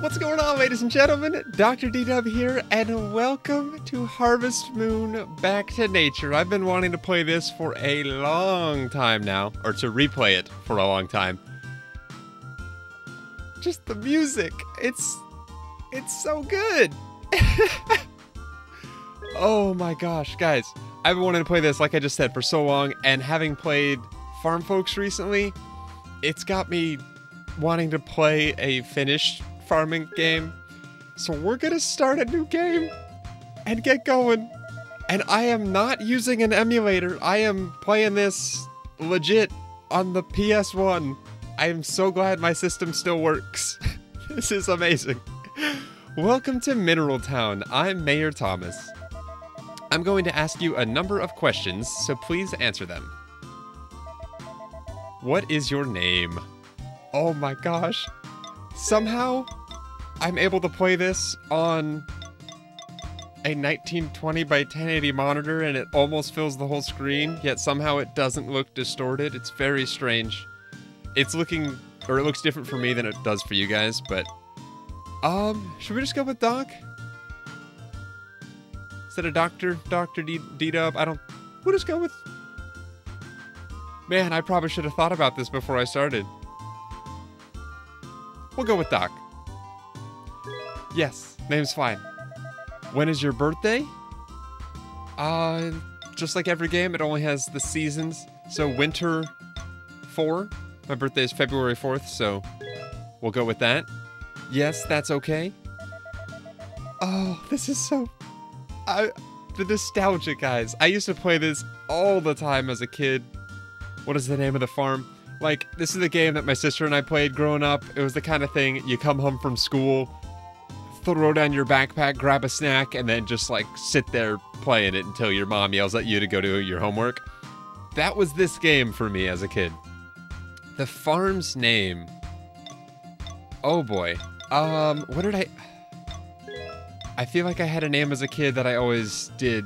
What's going on, ladies and gentlemen? DoctorDDub here, and welcome to Harvest Moon Back to Nature. I've been wanting to play this for a long time now, or to replay it for a long time. Just the music, it's so good. Oh my gosh, guys. I've been wanting to play this, like I just said, for so long, and having played Farm Folks recently, it's got me wanting to play a finished farming game. So we're gonna start a new game and get going. And I am not using an emulator. I am playing this legit on the PS1. I am so glad my system still works. This is amazing. Welcome to Mineral Town. I'm Mayor Thomas. I'm going to ask you a number of questions, so please answer them. What is your name? Oh my gosh. Somehow, I'm able to play this on a 1920 by 1080 monitor and it almost fills the whole screen, yet somehow it doesn't look distorted. It's very strange. It looks different for me than it does for you guys, but should we just go with Doc? Instead of DoctorDDub, we'll just go with... Man, I probably should have thought about this before I started. We'll go with Doc. Yes, name's fine. When is your birthday? Just like every game, it only has the seasons. So winter 4. My birthday is February 4th, so we'll go with that. Yes, that's okay. Oh, this is so... the nostalgia, guys. I used to play this all the time as a kid. What is the name of the farm? Like, this is the game that my sister and I played growing up. It was the kind of thing, you come home from school, throw down your backpack, grab a snack, and then just, like, sit there playing it until your mom yells at you to go do your homework. That was this game for me as a kid. The farm's name. Oh, boy. What did I feel like I had a name as a kid that I always did.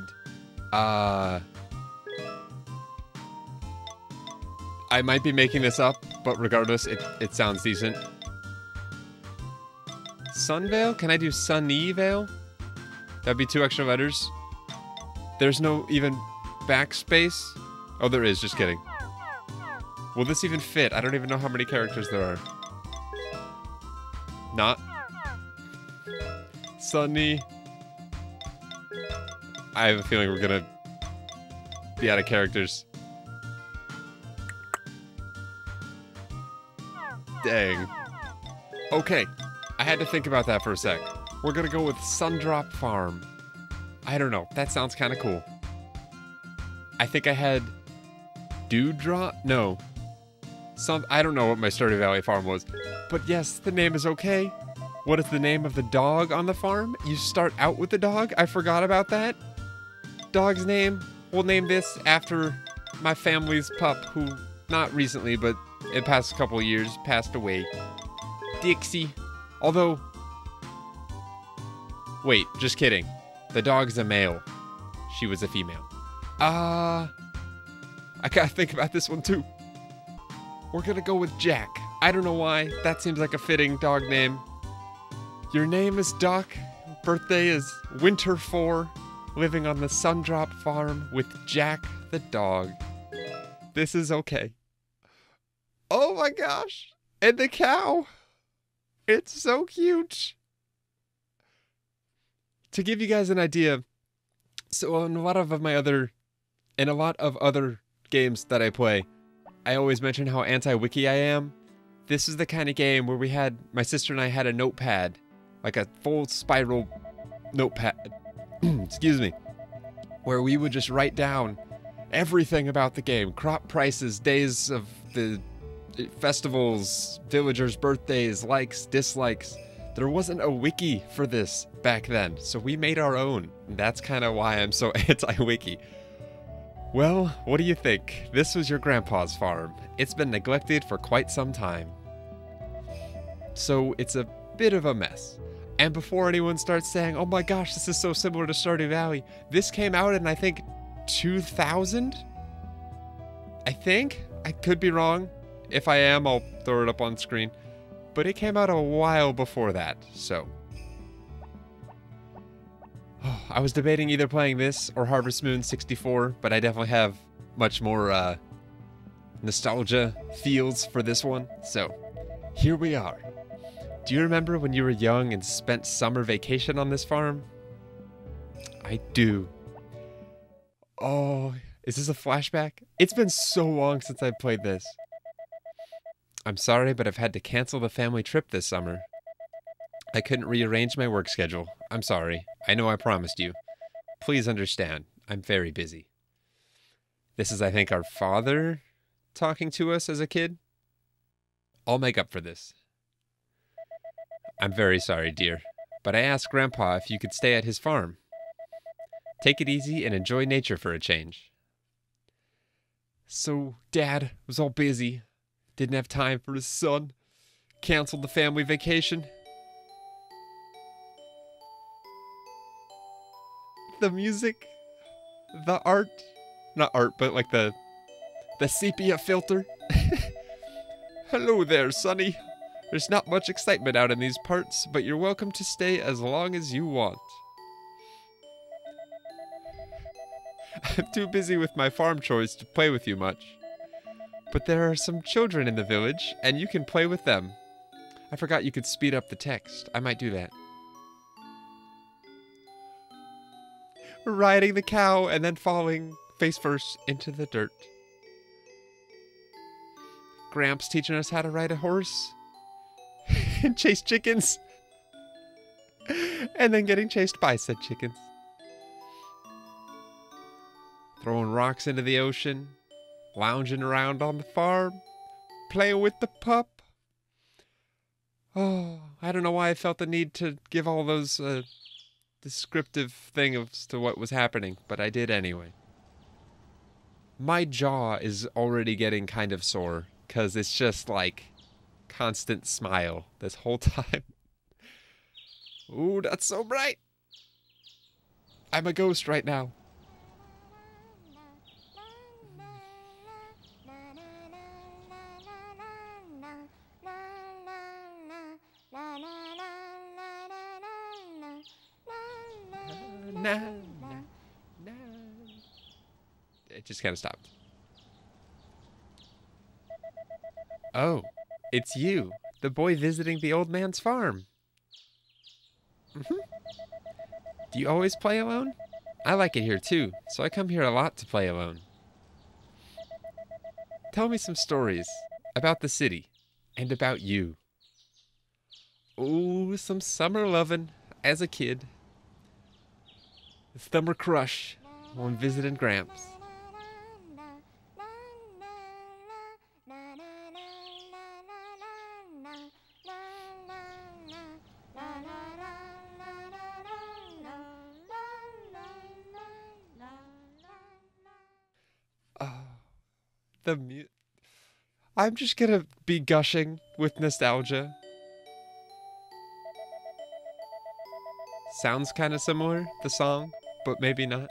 I might be making this up, but regardless, it sounds decent. Sunvale? Can I do Sunnyvale? That'd be 2 extra letters. There's no even backspace? Oh, there is, just kidding. Will this even fit? I don't even know how many characters there are. Not. Sunny. I have a feeling we're gonna be out of characters. Dang. Okay, I had to think about that for a sec. We're gonna go with Sundrop Farm. I don't know, that sounds kind of cool. I think I had Dewdrop? No. I don't know what my Stardew Valley farm was. But yes, the name is okay. What is the name of the dog on the farm? You start out with the dog? I forgot about that. Dog's name? We'll name this after my family's pup who, not recently, but in the past couple of years, passed away. Dixie. Although... Wait, just kidding. The dog's a male. She was a female. I gotta think about this one too. We're gonna go with Jack. I don't know why. That seems like a fitting dog name. Your name is Doc. Birthday is Winter 4. Living on the Sundrop Farm with Jack the dog. This is okay. Oh my gosh. And the cow. It's so cute. To give you guys an idea, so in a lot of other games that I play, I always mention how anti-wiki I am. This is the kind of game where my sister and I had a notepad, like a full spiral notepad, excuse me, where we would just write down everything about the game, crop prices, days of the festivals, villagers' birthdays, likes, dislikes. There wasn't a wiki for this back then, so we made our own. That's kind of why I'm so anti-wiki. Well, what do you think? This was your grandpa's farm. It's been neglected for quite some time. So it's a bit of a mess. And before anyone starts saying, oh my gosh, this is so similar to Stardew Valley, this came out in, I think, 2000? I think? I could be wrong. If I am, I'll throw it up on screen. but it came out a while before that, so. Oh, I was debating either playing this or Harvest Moon 64, but I definitely have much more nostalgia feels for this one, so here we are. Do you remember when you were young and spent summer vacation on this farm? I do. Oh, is this a flashback? It's been so long since I've played this. I'm sorry, but I've had to cancel the family trip this summer. I couldn't rearrange my work schedule. I'm sorry. I know I promised you. Please understand. I'm very busy. This is, I think, our father talking to us as a kid. I'll make up for this. I'm very sorry, dear, but I asked Grandpa if you could stay at his farm. Take it easy and enjoy nature for a change. So, Dad was all busy. Didn't have time for his son. Canceled the family vacation. The music. The art. Not art, but like the sepia filter. Hello there, Sonny. There's not much excitement out in these parts, but you're welcome to stay as long as you want. I'm too busy with my farm chores to play with you much. But there are some children in the village, and you can play with them. I forgot you could speed up the text. I might do that. Riding the cow and then falling face first into the dirt. Gramps teaching us how to ride a horse. And chase chickens. And then getting chased by said chickens. Throwing rocks into the ocean. Lounging around on the farm. Playing with the pup. Oh, I don't know why I felt the need to give all those descriptive things to what was happening, but I did anyway. My jaw is already getting kind of sore, because it's just like constant smile this whole time. Ooh, that's so bright. I'm a ghost right now. It just kind of stopped. Oh, it's you, the boy visiting the old man's farm. Do you always play alone? I like it here too, so I come here a lot to play alone. Tell me some stories about the city and about you. Oh, some summer lovin' as a kid. The summer crush when visiting Gramps. I'm just gonna be gushing with nostalgia. Sounds kind of similar, the song, but maybe not.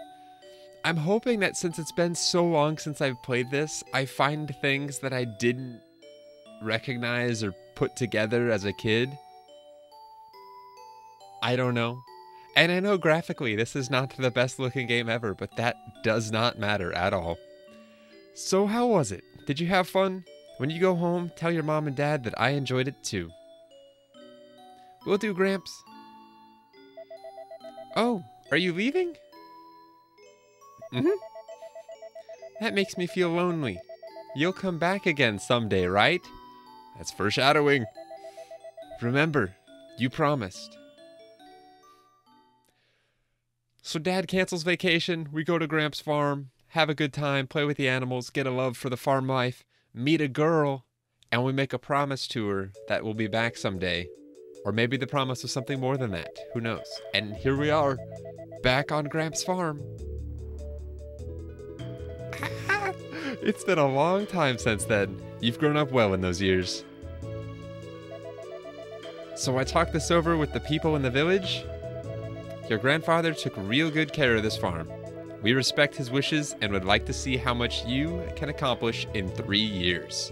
I'm hoping that since it's been so long since I've played this, I find things that I didn't recognize or put together as a kid. I don't know. And I know graphically this is not the best looking game ever, but that does not matter at all. So how was it? Did you have fun? When you go home, tell your mom and dad that I enjoyed it too. Will do, Gramps. Oh, are you leaving? That makes me feel lonely. You'll come back again someday, right? That's foreshadowing. Remember, you promised. So Dad cancels vacation, we go to Gramps' farm, have a good time, play with the animals, get a love for the farm life, meet a girl, and we make a promise to her that we'll be back someday. Or maybe the promise was something more than that. Who knows? And here we are, back on Gramps' farm. It's been a long time since then. You've grown up well in those years. So I talked this over with the people in the village. Your grandfather took real good care of this farm. We respect his wishes and would like to see how much you can accomplish in 3 years.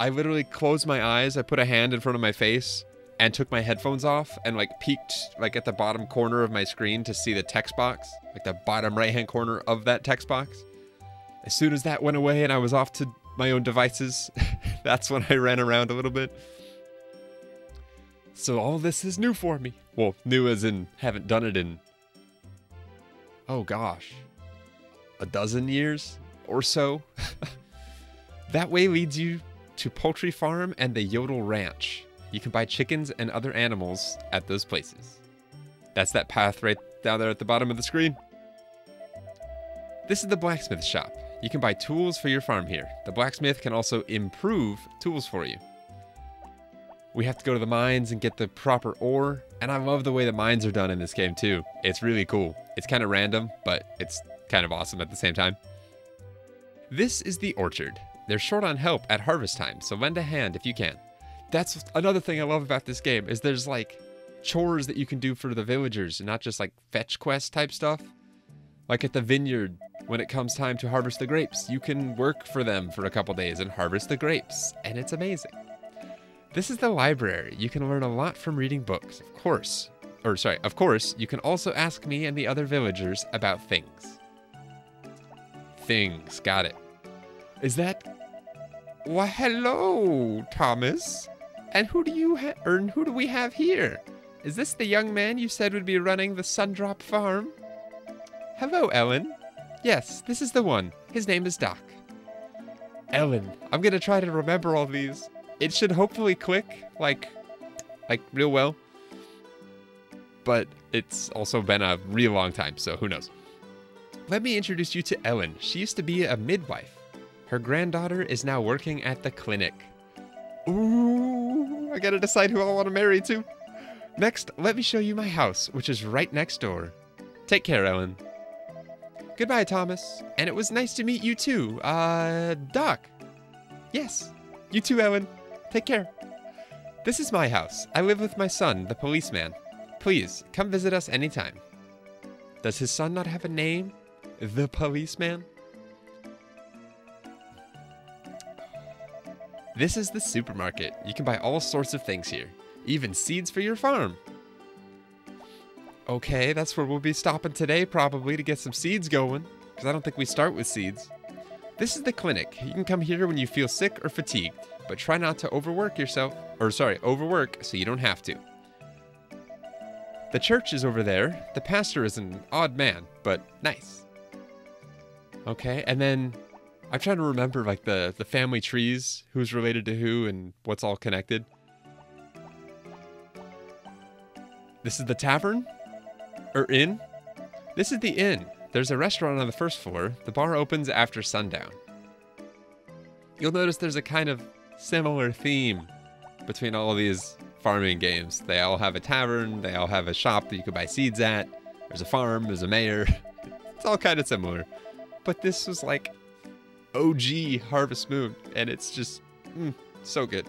I literally closed my eyes, I put a hand in front of my face, and took my headphones off, and like peeked like at the bottom corner of my screen to see the text box, like the bottom right-hand corner of that text box. As soon as that went away and I was off to my own devices, that's when I ran around a little bit. So all this is new for me. Well, new as in haven't done it in, oh gosh, a dozen years or so. That way leads you to Poultry Farm and the Yodel Ranch. You can buy chickens and other animals at those places. That's that path right down there at the bottom of the screen. This is the Blacksmith Shop. You can buy tools for your farm here. The blacksmith can also improve tools for you. We have to go to the mines and get the proper ore, and I love the way the mines are done in this game too. It's really cool. It's kind of random, but it's kind of awesome at the same time. This is the orchard. They're short on help at harvest time, so lend a hand if you can. That's another thing I love about this game, is there's like chores that you can do for the villagers and not just like fetch quest type stuff. Like at the vineyard, when it comes time to harvest the grapes, you can work for them for a couple days and harvest the grapes, and it's amazing. This is the library. You can learn a lot from reading books, of course. Of course, you can also ask me and the other villagers about things. Things, got it. Is that... Why, hello, Thomas. And who do we have here? Is this the young man you said would be running the Sundrop farm? Hello, Ellen. Yes, this is the one. His name is Doc. Ellen. I'm gonna try to remember all these. It should hopefully click, like real well. But it's also been a real long time, so who knows. Let me introduce you to Ellen. She used to be a midwife. Her granddaughter is now working at the clinic. Ooh, I gotta decide who I want to marry to. Next, let me show you my house, which is right next door. Take care, Ellen. Goodbye, Thomas. And it was nice to meet you too. Doc. Yes, you too, Ellen. Take care. This is my house. I live with my son, the policeman. Please, come visit us anytime. Does his son not have a name? The policeman? This is the supermarket. You can buy all sorts of things here, even seeds for your farm. Okay, that's where we'll be stopping today probably to get some seeds going, because I don't think we start with seeds. This is the clinic. You can come here when you feel sick or fatigued, but try not to overwork overwork so you don't have to. The church is over there. The pastor is an odd man, but nice. Okay, and then I'm trying to remember like the family trees, who's related to who and what's all connected. This is the tavern? Or inn? This is the inn. There's a restaurant on the first floor. The bar opens after sundown. You'll notice there's a kind of similar theme between all of these farming games. They all have a tavern, they all have a shop that you can buy seeds at. There's a farm, there's a mayor. It's all kind of similar. But this was like OG Harvest Moon, and it's just so good.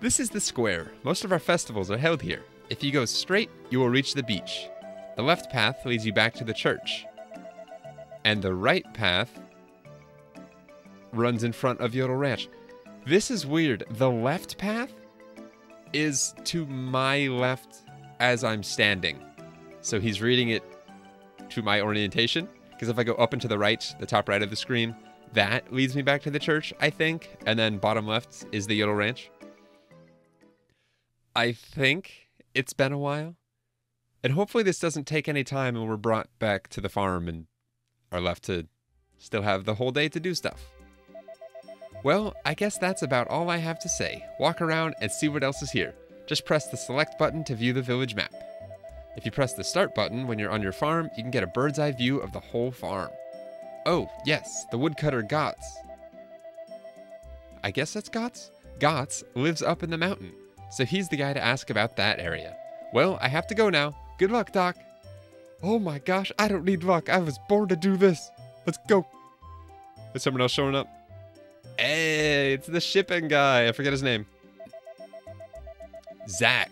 This is the square. Most of our festivals are held here. If you go straight, you will reach the beach. The left path leads you back to the church. And the right path runs in front of Yodel Ranch. This is weird. The left path is to my left as I'm standing. So he's reading it to my orientation. Because if I go up and to the right, the top right of the screen, that leads me back to the church, I think. And then bottom left is the Yodel Ranch. I think it's been a while. And hopefully this doesn't take any time and we're brought back to the farm and are left to still have the whole day to do stuff. Well, I guess that's about all I have to say. Walk around and see what else is here. Just press the select button to view the village map. If you press the start button when you're on your farm, you can get a bird's eye view of the whole farm. Oh, yes, the woodcutter Gotts. I guess that's Gotts? Gotts lives up in the mountain, so he's the guy to ask about that area. Well, I have to go now. Good luck, Doc. Oh my gosh, I don't need luck. I was born to do this. Let's go. Is someone else showing up? Hey, it's the shipping guy. I forget his name. Zach.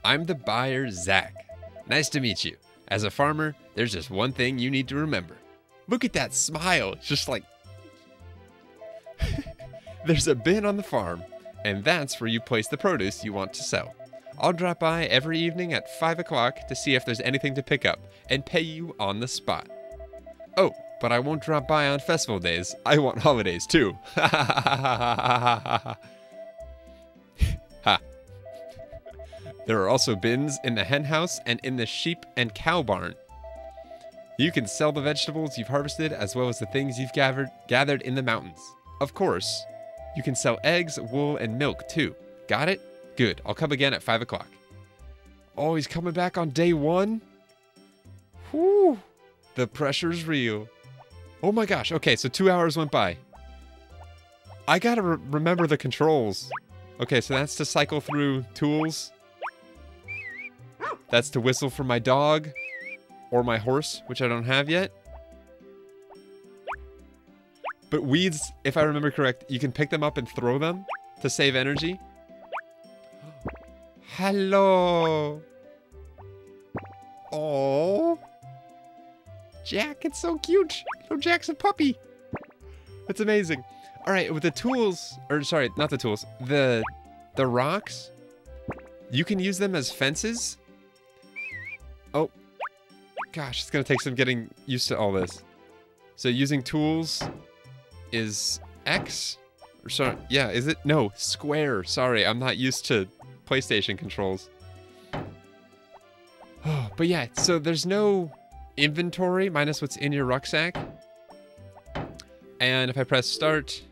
I'm the buyer, Zach. Nice to meet you. As a farmer, there's just one thing you need to remember. Look at that smile. It's just like... There's a bin on the farm. And that's where you place the produce you want to sell. I'll drop by every evening at 5 o'clock to see if there's anything to pick up and pay you on the spot. Oh, but I won't drop by on festival days. I want holidays too. Ha. There are also bins in the hen house and in the sheep and cow barn. You can sell the vegetables you've harvested as well as the things you've gathered in the mountains. Of course, you can sell eggs, wool, and milk too. Got it? Good. I'll come again at 5 o'clock. Oh, he's coming back on day 1? Whew. The pressure's real. Oh my gosh. Okay, so 2 hours went by. I gotta remember the controls. Okay, so that's to cycle through tools. That's to whistle for my dog. Or my horse, which I don't have yet. But weeds, if I remember correct, you can pick them up and throw them to save energy. Hello. Oh. Jack, it's so cute. Oh, Jack's a puppy. That's amazing. All right, with the tools, or sorry, not the tools, the rocks, you can use them as fences. Oh. Gosh, it's gonna take some getting used to all this. So using tools is X? Or sorry, yeah, is it? No, square. Sorry, I'm not used to PlayStation controls. Oh, but yeah, so there's no inventory minus what's in your rucksack. And if I press start,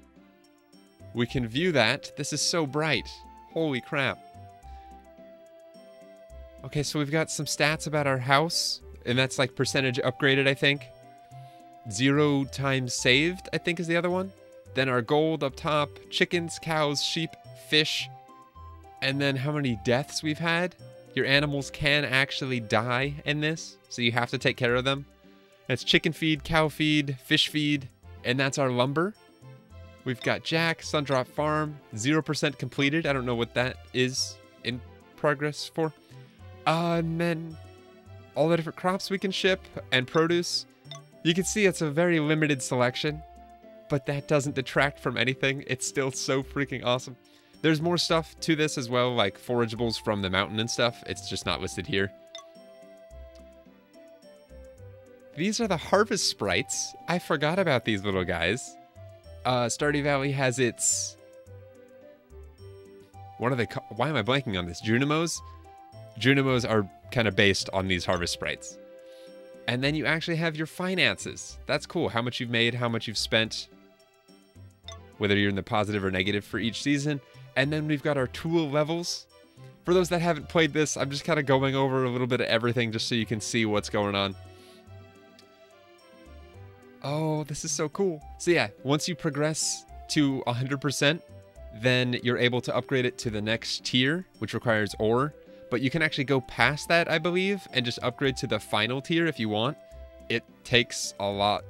we can view that. This is so bright. Holy crap. Okay, so we've got some stats about our house. And that's like percentage upgraded, I think. 0 times saved, I think is the other one. Then our gold up top. Chickens, cows, sheep, fish. And then how many deaths we've had. Your animals can actually die in this. So you have to take care of them. That's chicken feed, cow feed, fish feed. And that's our lumber. We've got Jack, Sundrop Farm. 0% completed. I don't know what that is in progress for. And then all the different crops we can ship and produce. You can see it's a very limited selection, but that doesn't detract from anything. It's still so freaking awesome. There's more stuff to this as well, like forageables from the mountain and stuff. It's just not listed here. These are the harvest sprites. I forgot about these little guys. Stardew Valley has its... What are they called? Why am I blanking on this? Junimos? Junimos are kind of based on these harvest sprites. And then you actually have your finances. That's cool. How much you've made, how much you've spent, whether you're in the positive or negative for each season. And then we've got our tool levels. For those that haven't played this, I'm just kind of going over a little bit of everything just so you can see what's going on. Oh, this is so cool. So yeah, once you progress to 100%, then you're able to upgrade it to the next tier, which requires ore. But you can actually go past that, I believe, and just upgrade to the final tier if you want. It takes a lot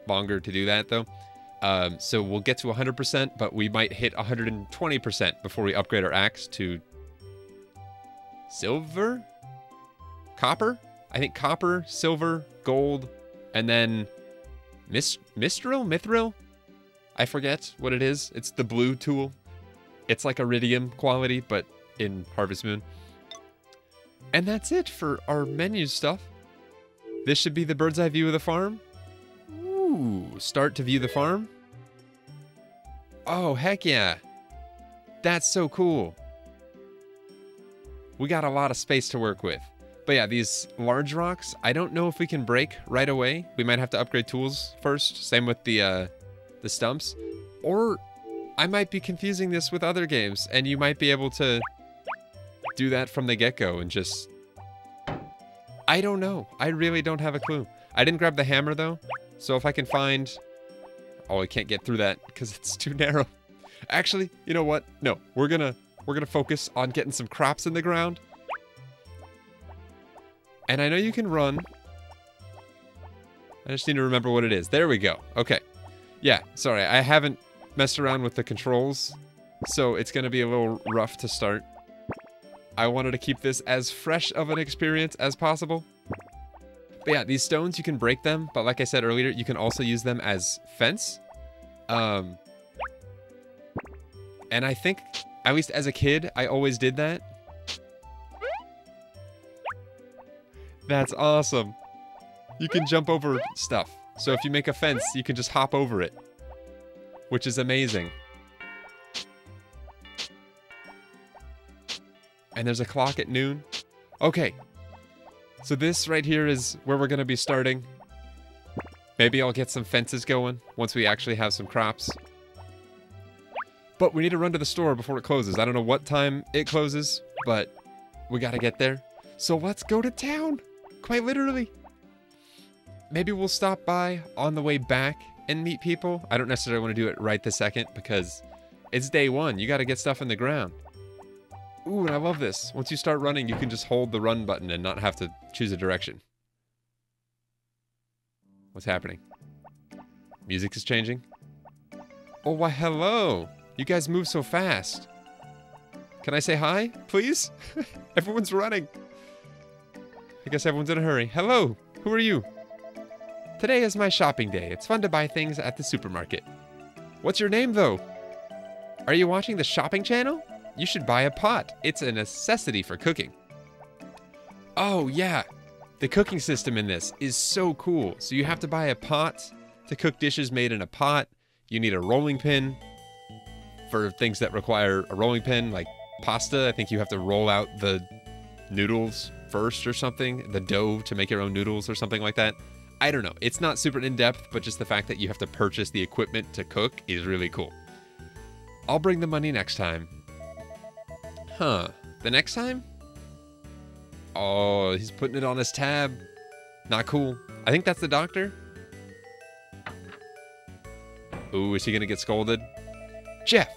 longer to do that, though. So we'll get to 100%, but we might hit 120% before we upgrade our axe to silver? Copper? I think copper, silver, gold, and then mithril? I forget what it is. It's the blue tool. It's like iridium quality, but in Harvest Moon. And that's it for our menu stuff. This should be the bird's eye view of the farm. Ooh, start to view the farm. Oh, heck yeah. That's so cool. We got a lot of space to work with. But yeah, these large rocks, I don't know if we can break right away. We might have to upgrade tools first. Same with the stumps. Or I might be confusing this with other games, and you might be able to do that from the get-go and just... I don't know. I really don't have a clue. I didn't grab the hammer, though. So if I can find... Oh, I can't get through that because it's too narrow. Actually, you know what? No, we're gonna focus on getting some crops in the ground. And I know you can run. I just need to remember what it is. There we go. Okay. Yeah, sorry. I haven't messed around with the controls, so it's going to be a little rough to start. I wanted to keep this as fresh of an experience as possible. But yeah, these stones, you can break them, but like I said earlier, you can also use them as fence. And I think At least as a kid, I always did that. That's awesome. You can jump over stuff. So if you make a fence, you can just hop over it. Which is amazing. And there's a clock at noon. Okay. So this right here is where we're going to be starting. Maybe I'll get some fences going once we actually have some crops. But we need to run to the store before it closes. I don't know what time it closes, but we got to get there. So let's go to town. Quite literally. Maybe we'll stop by on the way back and meet people. I don't necessarily want to do it right this second because it's day one. You got to get stuff in the ground. Ooh, and I love this. Once you start running, you can just hold the run button and not have to choose a direction. What's happening? Music is changing. Oh, why, hello. You guys move so fast. Can I say hi, please? Everyone's running. I guess everyone's in a hurry. Hello, who are you? Today is my shopping day. It's fun to buy things at the supermarket. What's your name, though? Are you watching the shopping channel? You should buy a pot. It's a necessity for cooking. Oh, yeah. The cooking system in this is so cool. So you have to buy a pot to cook dishes made in a pot. You need a rolling pin for things that require a rolling pin, like pasta. I think you have to roll out the noodles first or something. The dough to make your own noodles or something like that. I don't know. It's not super in-depth, but just the fact that you have to purchase the equipment to cook is really cool. I'll bring the money next time. Huh. The next time? Oh, he's putting it on his tab. Not cool. I think that's the doctor. Ooh, is he gonna get scolded? Jeff,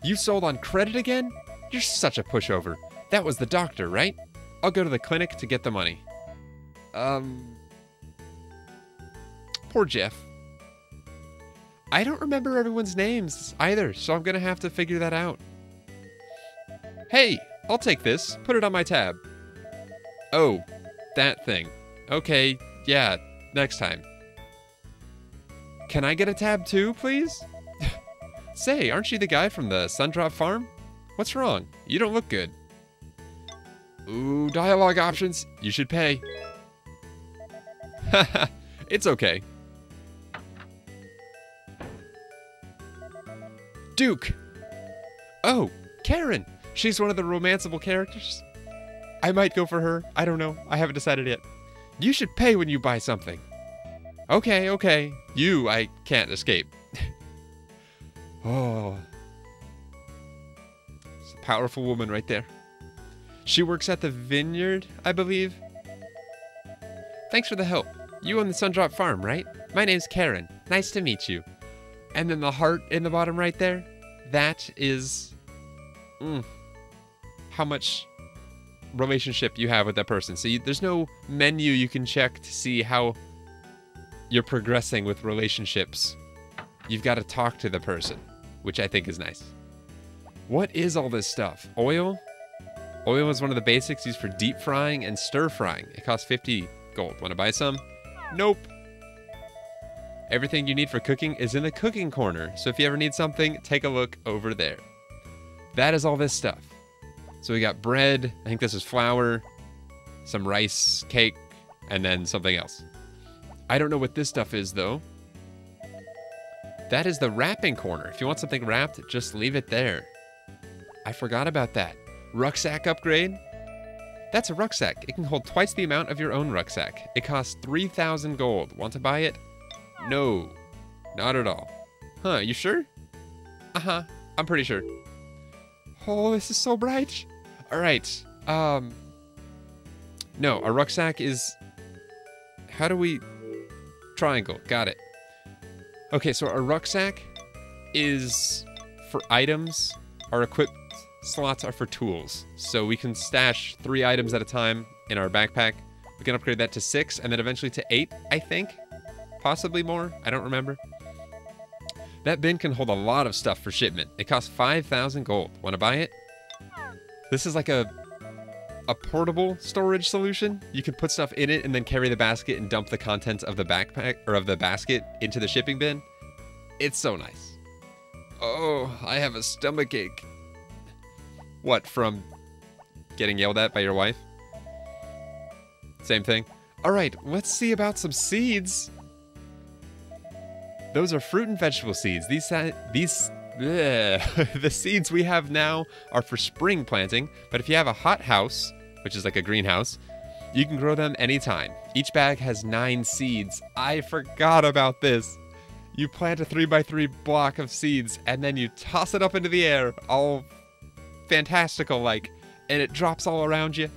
you sold on credit again? You're such a pushover. That was the doctor, right? I'll go to the clinic to get the money. Poor Jeff. I don't remember everyone's names either, so I'm gonna have to figure that out. Hey, I'll take this. Put it on my tab. Oh, that thing. Okay, yeah, next time. Can I get a tab too, please? Say, aren't you the guy from the Sundrop farm? What's wrong? You don't look good. Ooh, dialogue options. You should pay. Haha, it's okay. Duke. Oh, Karen. She's one of the romanceable characters. I might go for her. I don't know. I haven't decided yet. You should pay when you buy something. Okay, okay. You, I can't escape. Oh. It's a powerful woman right there. She works at the vineyard, I believe. Thanks for the help. You own the Sundrop farm, right? My name's Karen. Nice to meet you. And then the heart in the bottom right there. That is... how much relationship you have with that person. So there's no menu you can check to see how you're progressing with relationships. You've got to talk to the person, which I think is nice. What is all this stuff? Oil? Oil is one of the basics used for deep frying and stir frying. It costs 50 gold. Want to buy some? Nope. Everything you need for cooking is in the cooking corner. So if you ever need something, take a look over there. That is all this stuff. So we got bread, I think this is flour, some rice, cake, and then something else. I don't know what this stuff is, though. That is the wrapping corner. If you want something wrapped, just leave it there. I forgot about that. Rucksack Upgrade. That's a rucksack. It can hold twice the amount of your own rucksack. It costs 3,000 gold. Want to buy it? No, not at all. Huh, you sure? Uh-huh, I'm pretty sure. Oh, this is so bright. All right. No, a rucksack is... How do we... Triangle. Got it. Okay, so a rucksack is for items. Our equip slots are for tools. So we can stash 3 items at a time in our backpack. We can upgrade that to 6 and then eventually to 8, I think. Possibly more. I don't remember. That bin can hold a lot of stuff for shipment. It costs 5,000 gold. Want to buy it? This is like a portable storage solution. You can put stuff in it and then carry the basket and dump the contents of the backpack or of the basket into the shipping bin. It's so nice. Oh, I have a stomach ache. What, from getting yelled at by your wife? Same thing. All right, let's see about some seeds. Those are fruit and vegetable seeds. The seeds we have now are for spring planting, but if you have a hot house, which is like a greenhouse, you can grow them anytime. Each bag has 9 seeds. I forgot about this. You plant a 3x3 block of seeds, and then you toss it up into the air, all fantastical-like, and it drops all around you.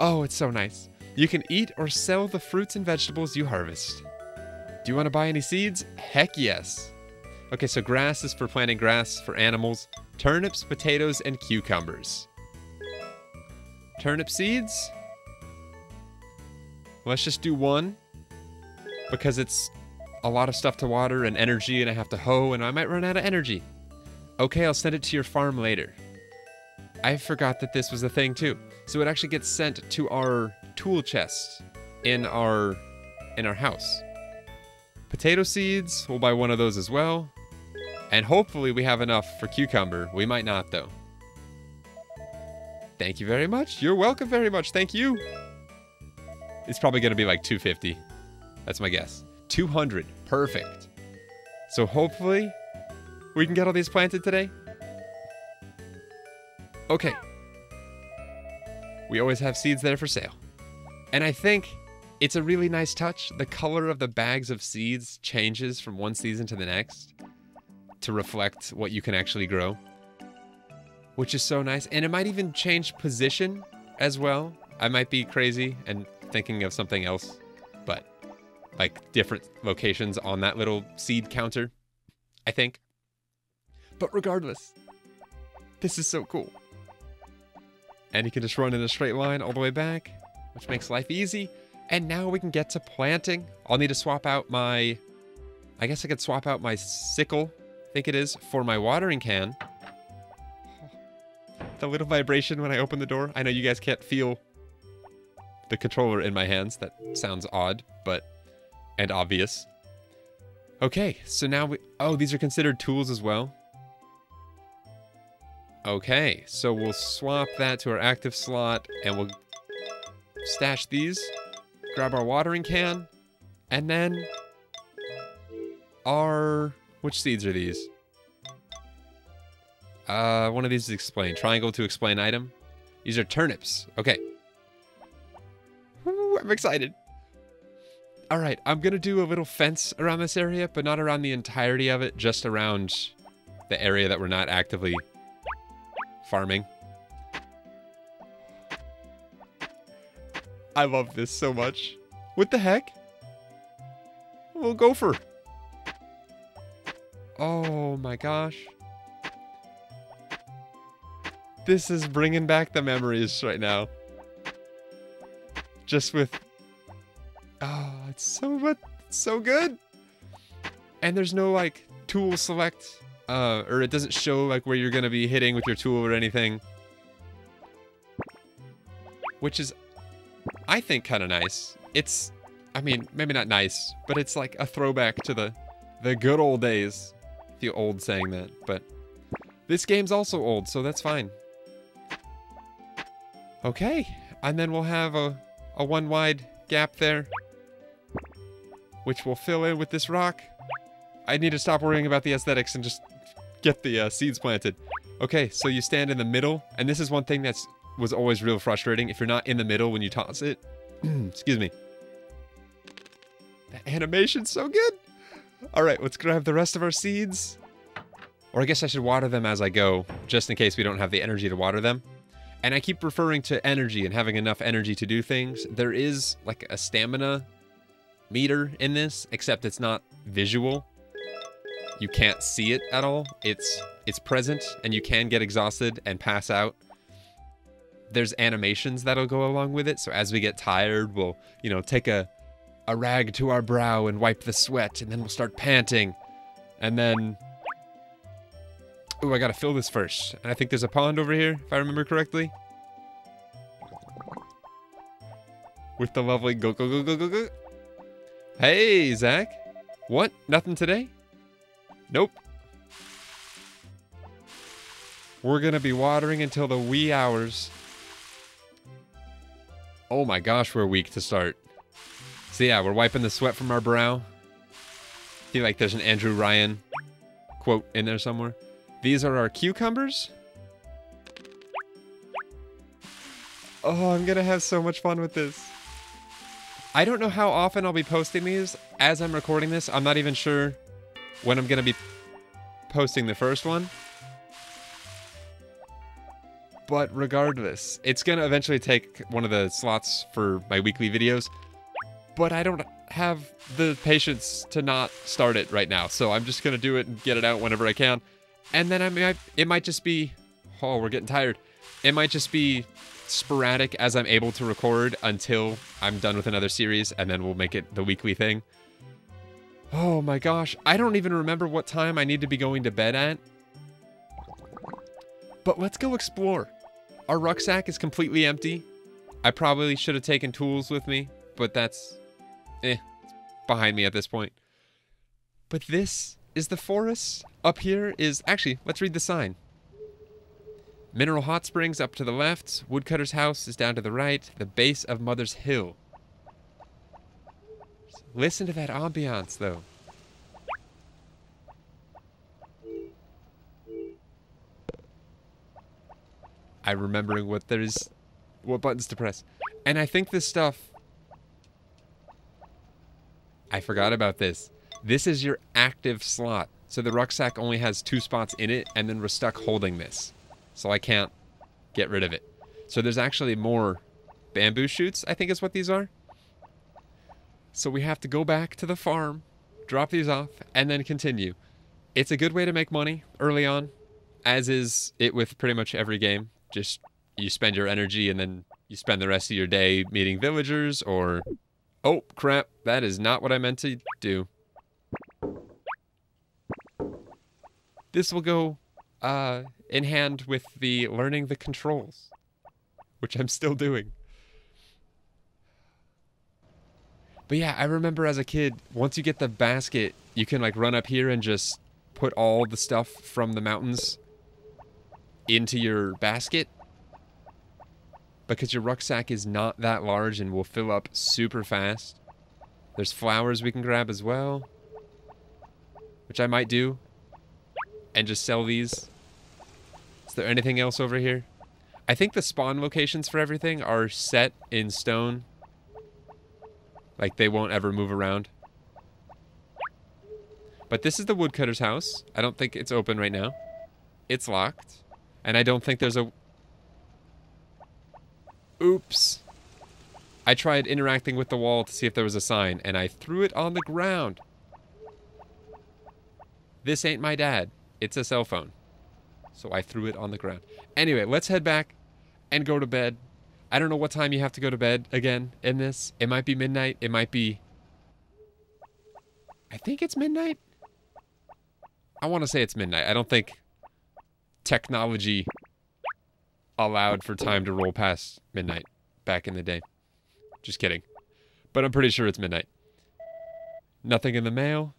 Oh, it's so nice. You can eat or sell the fruits and vegetables you harvest. Do you want to buy any seeds? Heck yes. Okay, so grass is for planting grass for animals. Turnips, potatoes, and cucumbers. Turnip seeds? Let's just do 1. Because it's a lot of stuff to water and energy, and I have to hoe, and I might run out of energy. Okay, I'll send it to your farm later. I forgot that this was a thing too. So it actually gets sent to our tool chest in our house. Potato seeds, we'll buy 1 of those as well. And hopefully we have enough for cucumber. We might not though. Thank you very much. You're welcome very much. Thank you. It's probably going to be like 250. That's my guess. 200. Perfect. So hopefully we can get all these planted today. Okay. We always have seeds there for sale. And I think it's a really nice touch. The color of the bags of seeds changes from one season to the next to reflect what you can actually grow, which is so nice. And it might even change position as well. I might be crazy and thinking of something else, but like different locations on that little seed counter, I think. But regardless, this is so cool. And you can just run in a straight line all the way back, which makes life easy. And now we can get to planting. I'll need to swap out my, I guess I could swap out my sickle, I think it is, for my watering can. The little vibration when I open the door. I know you guys can't feel the controller in my hands. That sounds odd, but, and obvious. Okay, so now we, oh, these are considered tools as well. Okay, so we'll swap that to our active slot, and we'll stash these, grab our watering can, and then our, which seeds are these? One of these is explain. Triangle to explain item. These are turnips. Okay. Ooh, I'm excited. All right, I'm gonna do a little fence around this area, but not around the entirety of it, just around the area that we're not actively farming. I love this so much. What the heck? A little gopher. Oh my gosh. This is bringing back the memories right now. Just with... Oh, it's so much, so good. And there's no like tool select, or it doesn't show like where you're gonna be hitting with your tool or anything. Which is, I think, kind of nice. It's, I mean, maybe not nice, but it's like a throwback to the good old days. I feel old saying that, but this game's also old, so that's fine. Okay, and then we'll have a one wide gap there, which we'll fill in with this rock. I need to stop worrying about the aesthetics and just get the seeds planted. Okay, so you stand in the middle, and this is one thing that's was always real frustrating. If you're not in the middle when you toss it, excuse me. The animation's so good. All right, let's grab the rest of our seeds. Or I guess I should water them as I go, just in case we don't have the energy to water them. And I keep referring to energy and having enough energy to do things. There is like a stamina meter in this, except it's not visual. You can't see it at all. It's present, and you can get exhausted and pass out. There's animations that'll go along with it, so as we get tired, we'll, you know, take a rag to our brow and wipe the sweat, and then we'll start panting. And then... Ooh, I gotta fill this first. And I think there's a pond over here, if I remember correctly. With the lovely go, go, go, go, go, go. Hey, Zach. What? Nothing today? Nope. We're going to be watering until the wee hours. Oh my gosh, we're weak to start. So yeah, we're wiping the sweat from our brow. I feel like there's an Andrew Ryan quote in there somewhere. These are our cucumbers. Oh, I'm gonna have so much fun with this. I don't know how often I'll be posting these as I'm recording this. I'm not even sure when I'm gonna be posting the first one. But regardless, it's gonna eventually take one of the slots for my weekly videos. But I don't have the patience to not start it right now. So I'm just gonna do it and get it out whenever I can. And then it might just be, oh, we're getting tired. It might just be sporadic as I'm able to record until I'm done with another series, and then we'll make it the weekly thing. Oh my gosh, I don't even remember what time I need to be going to bed at. But let's go explore. Our rucksack is completely empty. I probably should have taken tools with me, but that's behind me at this point. But this is the forest. Up here is, actually, let's read the sign. Mineral Hot Springs up to the left. Woodcutters House is down to the right. The base of Mother's Hill. Listen to that ambiance, though. I'm remembering what buttons to press. And I think this stuff... I forgot about this. This is your active slot. So the rucksack only has 2 spots in it, and then we're stuck holding this. So I can't get rid of it. So there's actually more bamboo shoots, I think is what these are. So we have to go back to the farm, drop these off, and then continue. It's a good way to make money early on, as is it with pretty much every game. Just you spend your energy and then you spend the rest of your day meeting villagers or... Oh, crap. That is not what I meant to do. This will go in hand with the learning the controls, which I'm still doing. But yeah, I remember as a kid, once you get the basket, you can like run up here and just put all the stuff from the mountains into your basket. Because your rucksack is not that large and will fill up super fast. There's flowers we can grab as well, which I might do. And just sell these. Is there anything else over here? I think the spawn locations for everything are set in stone. Like they won't ever move around. But this is the Woodcutters House. I don't think it's open right now. It's locked. And I don't think there's a... Oops. I tried interacting with the wall to see if there was a sign, and I threw it on the ground. This ain't my dad. It's a cell phone. So I threw it on the ground. Anyway, let's head back and go to bed. I don't know what time you have to go to bed again in this. It might be midnight. It might be... I think it's midnight. I want to say it's midnight. I don't think technology allowed for time to roll past midnight back in the day. Just kidding. But I'm pretty sure it's midnight. Nothing in the mail.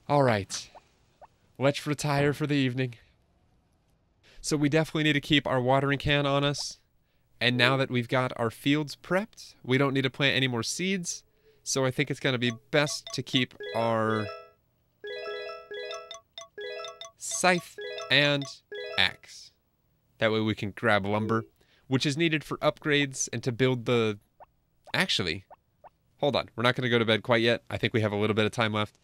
All right. Let's retire for the evening. So we definitely need to keep our watering can on us. And now that we've got our fields prepped, we don't need to plant any more seeds. So I think it's going to be best to keep our scythe and axe. That way we can grab lumber, which is needed for upgrades and to build the... Actually, hold on. We're not going to go to bed quite yet. I think we have a little bit of time left.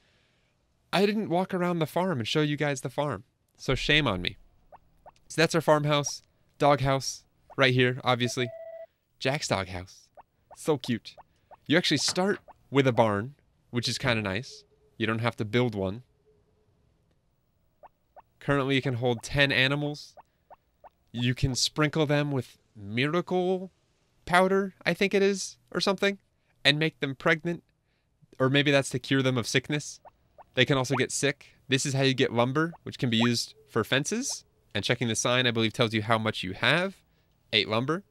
I didn't walk around the farm and show you guys the farm. So shame on me. So that's our farmhouse, doghouse, right here, obviously. Jack's doghouse. So cute. You actually start with a barn, which is kind of nice. You don't have to build one. Currently you can hold 10 animals. You can sprinkle them with miracle powder, I think it is, or something, and make them pregnant. Or maybe that's to cure them of sickness. They can also get sick. This is how you get lumber, which can be used for fences. And checking the sign, I believe, tells you how much you have. 8 lumber.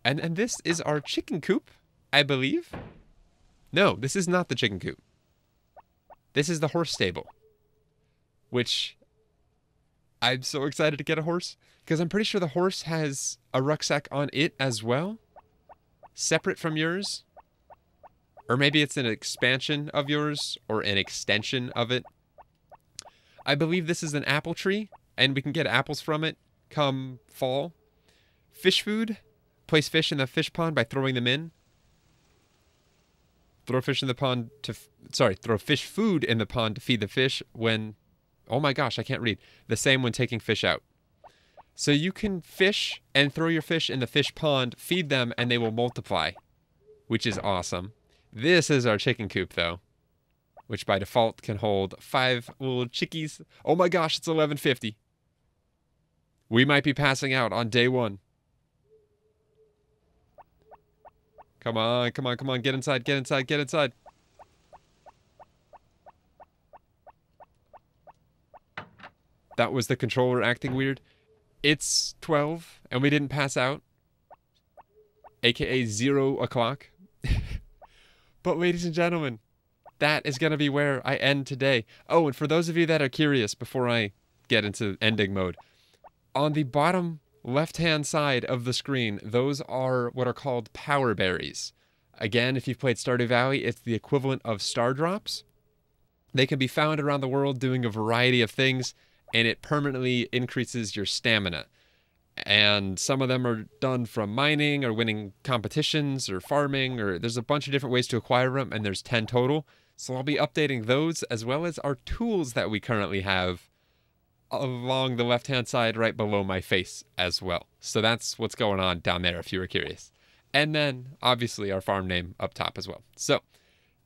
And this is our chicken coop, I believe. No, this is not the chicken coop. This is the horse stable. Which I'm so excited to get a horse because I'm pretty sure the horse has a rucksack on it as well, separate from yours. Or maybe it's an expansion of yours or an extension of it. I believe this is an apple tree and we can get apples from it come fall. Fish food. Place fish in the fish pond by throwing them in. Throw fish in the pond to... throw fish food in the pond to feed the fish when... Oh my gosh, I can't read. The same when taking fish out. So you can fish and throw your fish in the fish pond, feed them, and they will multiply. Which is awesome. This is our chicken coop, though. Which by default can hold 5 little chickies. Oh my gosh, it's 11:50. We might be passing out on day 1. Come on, come on, come on. Get inside, get inside, get inside. That was the controller acting weird. It's 12, and we didn't pass out. AKA 0 o'clock. But ladies and gentlemen, that is going to be where I end today. Oh, and for those of you that are curious, before I get into ending mode, on the bottom left-hand side of the screen, those are what are called power berries. Again, if you've played Stardew Valley, it's the equivalent of star drops. They can be found around the world doing a variety of things, and it permanently increases your stamina. And some of them are done from mining or winning competitions or farming, or there's a bunch of different ways to acquire them, and there's 10 total. So I'll be updating those as well as our tools that we currently have along the left-hand side right below my face as well. So that's what's going on down there if you were curious. And then, obviously, our farm name up top as well. So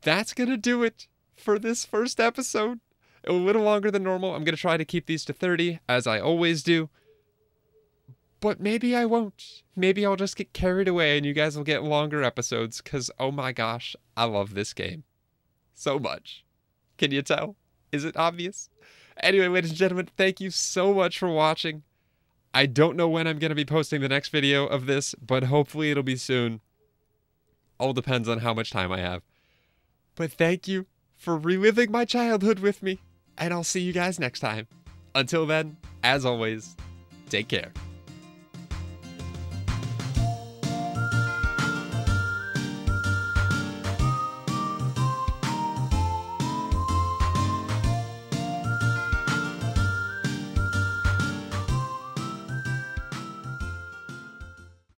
that's going to do it for this first episode. A little longer than normal. I'm going to try to keep these to 30, as I always do. But maybe I won't. Maybe I'll just get carried away and you guys will get longer episodes because, oh my gosh, I love this game so much. Can you tell? Is it obvious? Anyway, ladies and gentlemen, thank you so much for watching. I don't know when I'm going to be posting the next video of this, but hopefully it'll be soon. All depends on how much time I have. But thank you for reliving my childhood with me, and I'll see you guys next time. Until then, as always, take care.